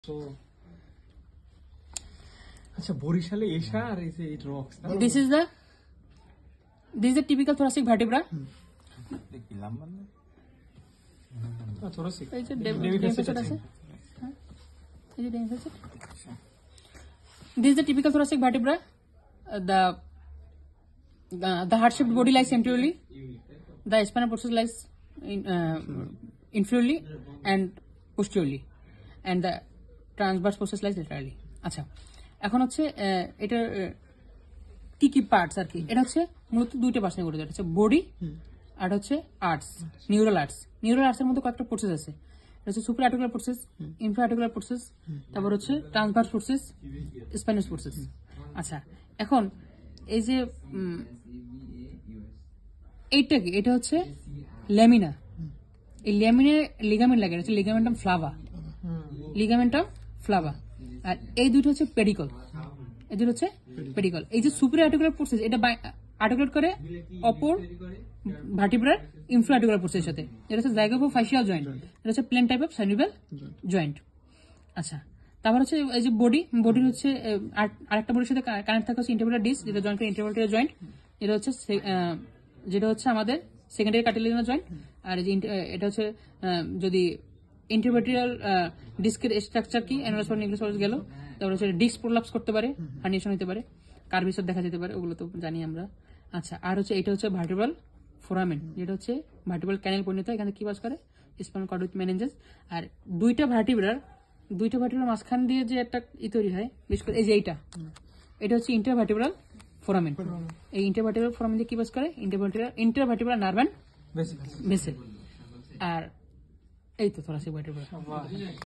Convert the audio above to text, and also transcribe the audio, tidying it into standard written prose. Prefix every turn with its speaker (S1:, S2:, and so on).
S1: So, আচ্ছা বরিশালে এসা আর এই যে rocks
S2: This is the typical thoracic vertebra.
S1: thoracic
S2: এই যে
S1: ডেমিফেসিট আছে
S2: হ্যাঁ এই যে ডেমিফেসিট This is the typical thoracic vertebra. The heart-shaped body lies anteriorly. The spinal process lies inferiorly and posteriorly, and the transverse process lies laterally. আচ্ছা এখন হচ্ছে এটা কি কি পার্টস আর কি এটা হচ্ছে মূলত দুইটা পার্টস নিয়ে গঠিত হচ্ছে বডি আর হচ্ছে আর্টস নিউরাল আর্টসের মধ্যে কয়েকটা প্রসেস আছে এটা হচ্ছে super articular process infra articular process তারপর হচ্ছে ট্রান্সভার্স প্রসেস স্পাইনাস প্রসেস আচ্ছা এখন এই যে এইটা কি এটা হচ্ছে ল্যামিনা এই ল্যামিনার লিগামেন্ট লাগে হচ্ছে লিগামেন্টাম ফ্লাভা আর এই দুটো হচ্ছে পেডিকল এই দুটো হচ্ছে পেডিকল এই যে সুপার আর্টিকুলার প্রসেস এটা আর্টিকুলেট করে অপর ভার্টিব্রাল ইনফ্রা আর্টিকুলার প্রসেসের সাথে এটা হচ্ছে জাইগোফাইশিয়াল জয়েন্ট এটা হচ্ছে plane type of synovial joint আচ্ছা তারপর হচ্ছে এই যে বডির হচ্ছে আরেকটা বডির সাথে কানেক্ট থাকে হচ্ছে ইন্টারভার্টাল ডিস্ক যেটা জয়েন্ট করে ইন্টারভার্টাল জয়েন্ট যেটা হচ্ছে আমাদের সেকেন্ডারি কার্টিলেজিনাল জয়েন্ট আর এটা হচ্ছে যদি ইন্টারভার্টিব্রাল ডিস্কের স্ট্রাকচার কি অ্যানুলাস নিউক্লিয়াস গেল তারপর হচ্ছে ডিস্ক প্রোলাপস করতে পারে হার্নিয়েশন হতে পারে কার্ভিচার দেখা যেতে পারে ওগুলো তো জানি আমরা আচ্ছা আর হচ্ছে এটা হচ্ছে ভার্টিব্রাল ফোরামেন যেটা হচ্ছে ভার্টিব্রাল ক্যানেল পরিণত এখানে কি বাস করে স্পাইনাল কর্ড উইথ মেনিনজাস আর দুইটা ভার্টিব্রার মাঝখান দিয়ে যে একটা তৈরি হয় বিশেষ করে এই যে এটা হচ্ছে ইন্টারভার্টিব্রাল ফোরামেন এই ইন্টারভার্টিব্রাল ফোরামেন দিয়ে কি বাস করে ইন্টারভার্টিব্রাল নার্ভ এন্ড ভেসেল আর এই তো থোরাসিক ভার্টিব্রা